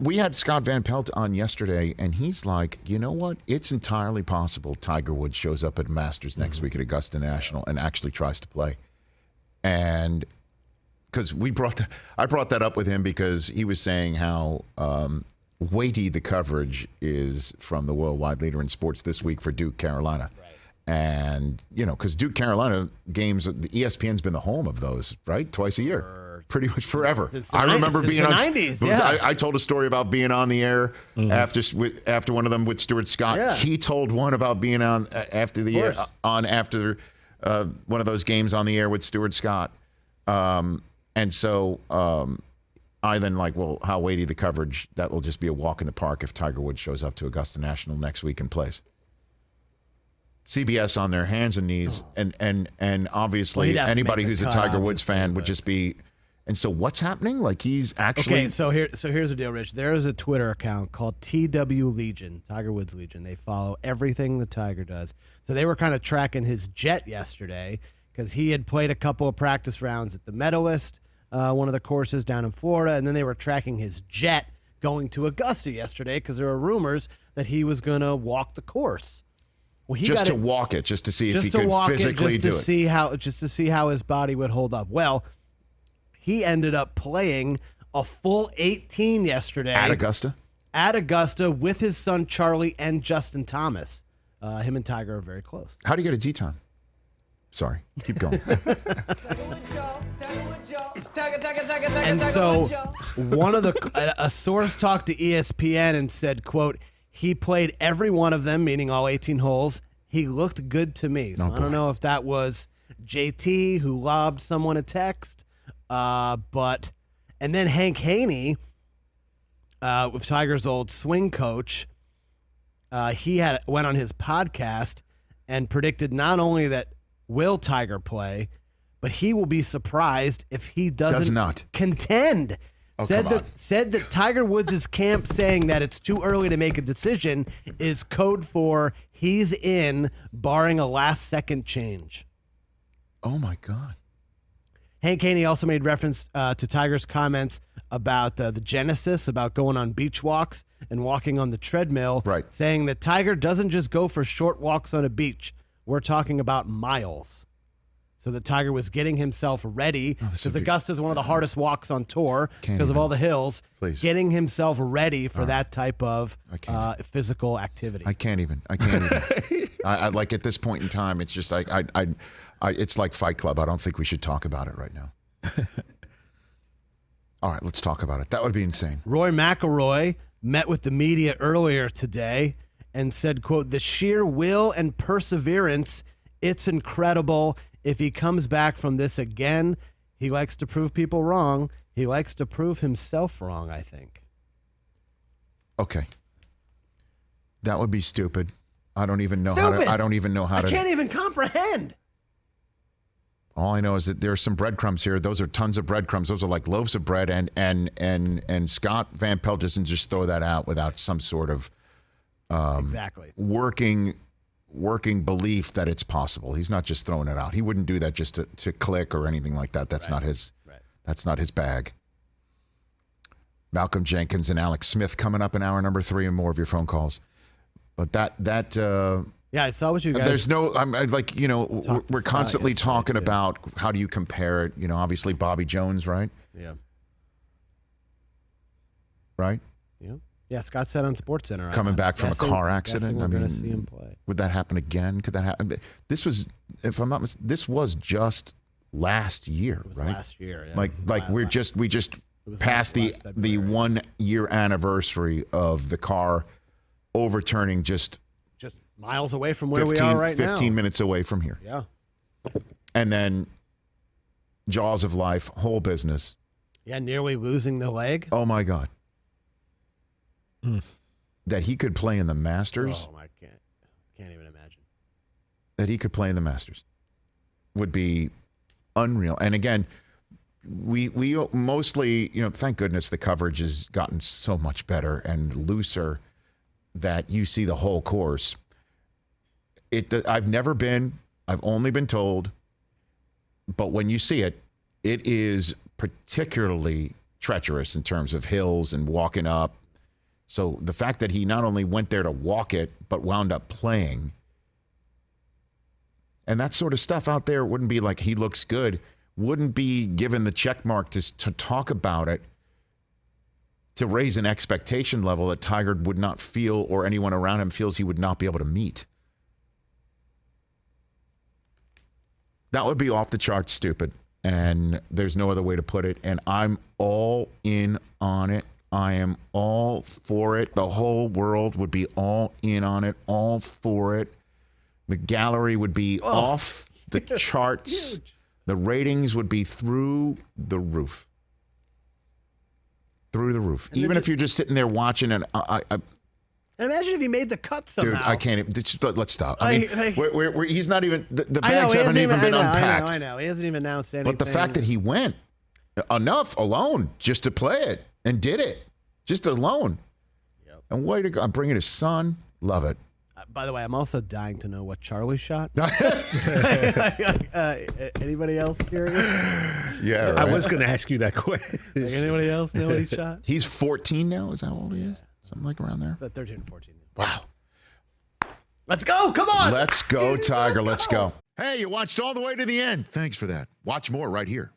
We had Scott Van Pelt on yesterday, and he's like, you know what? It's entirely possible Tiger Woods shows up at Masters next week at Augusta National and actually tries to play. And because I brought that up with him because he was saying how weighty the coverage is from the worldwide leader in sports this week for Duke, Carolina. Right. And, because Duke, Carolina games, the ESPN's been the home of those, right? Twice a year. Pretty much forever. I remember being on 90s. Yeah. I told a story about being on the air after one of them with Stuart Scott. Yeah. He told one about being on after one of those games on the air with Stuart Scott. And so I then well, how weighty the coverage? That will just be a walk in the park if Tiger Woods shows up to Augusta National next week and plays. CBS on their hands and knees, and obviously anybody who's a Tiger Woods fan would just be. And so what's happening? He's actually... Okay, so here's the deal, Rich. There is a Twitter account called TW Legion, Tiger Woods Legion. They follow everything the Tiger does. So they were kind of tracking his jet yesterday because he had played a couple of practice rounds at the Medalist, one of the courses down in Florida, and then they were tracking his jet going to Augusta yesterday because there were rumors that he was going to walk the course. Well, just to walk it, just to see if he could physically do it. Just to see how his body would hold up. Well, he ended up playing a full 18 yesterday. At Augusta? At Augusta with his son Charlie and Justin Thomas. Him and Tiger are very close. How do you get a G-time? Sorry, keep going. And so a source talked to ESPN and said, quote, he played every one of them, meaning all 18 holes. He looked good to me. So I don't know if that was JT who lobbed someone a text. And then Hank Haney, with Tiger's old swing coach, he went on his podcast and predicted not only that will Tiger play, but he will be surprised if he does not contend. Oh, said that Tiger Woods' camp saying that it's too early to make a decision is code for he's in, barring a last-second change. Oh, my God. Hank Haney also made reference to Tiger's comments about the Genesis, about going on beach walks and walking on the treadmill, right, saying that Tiger doesn't just go for short walks on a beach. We're talking about miles. So that Tiger was getting himself ready, because Augusta is one of the hardest walks on tour because of all the hills, getting himself ready for that type of physical activity. I can't even. I like at this point in time, it's just like, it's like Fight Club. I don't think we should talk about it right now. All right, let's talk about it. That would be insane. Roy McIlroy met with the media earlier today and said, quote, the sheer will and perseverance, it's incredible. If he comes back from this again, he likes to prove people wrong. He likes to prove himself wrong, I think. Okay. That would be stupid. I don't even know how to. I can't even comprehend. All I know is that there's some breadcrumbs here. Those are tons of breadcrumbs. Those are like loaves of bread, and Scott Van Pelt doesn't just throw that out without some sort of working belief that it's possible. He's not just throwing it out. He wouldn't do that just to click or anything like that. That's not his. Right. That's not his bag. Malcolm Jenkins and Alex Smith coming up in hour number 3 and more of your phone calls. But yeah, I saw what you guys. There's no. I'm like, we're constantly talking about how do you compare it. Obviously Bobby Jones, right? Yeah. Right. Yeah. Yeah, Scott said on SportsCenter. Coming back from a car accident. We're going to see him play. Would that happen again? Could that happen? This was, if I'm not mistaken, this was just last year, it was right? Last year. Yeah, we just passed the 1 year anniversary of the car overturning just miles away from where we are right 15 minutes away from here. Yeah. And then jaws of life, whole business. Yeah, nearly losing the leg. Oh my God. That he could play in the Masters. Oh, I can't even imagine. That he could play in the Masters would be unreal. And again, we mostly, thank goodness the coverage has gotten so much better and looser that you see the whole course. I've only been told, but when you see it, it is particularly treacherous in terms of hills and walking up. So the fact that he not only went there to walk it, but wound up playing, and that sort of stuff out there wouldn't be like he looks good, wouldn't be given the check mark to talk about it, to raise an expectation level that Tiger would not feel or anyone around him feels he would not be able to meet. That would be off the charts stupid, and there's no other way to put it, and I'm all in on it. I am all for it. The whole world would be all in on it, all for it. The gallery would be off the charts. Huge. The ratings would be through the roof. Through the roof. And even if you're just sitting there watching, and imagine if he made the cut somehow. Dude, I can't even. Let's stop. I mean, he's not even. The bags haven't even been unpacked. I know. He hasn't even announced anything. But the fact that he went enough alone just to play it and did it, just alone. Yep. And way to go. I'm bringing his son. Love it. By the way, I'm also dying to know what Charlie shot. Anybody else curious? Yeah, right. I was going to ask you that question. Anybody else know what he shot? He's 14 now. Is that how old he is? Something like around there. Is that 13 or 14? Wow. Let's go. Come on. Let's go, Tiger. Let's go. Hey, you watched all the way to the end. Thanks for that. Watch more right here.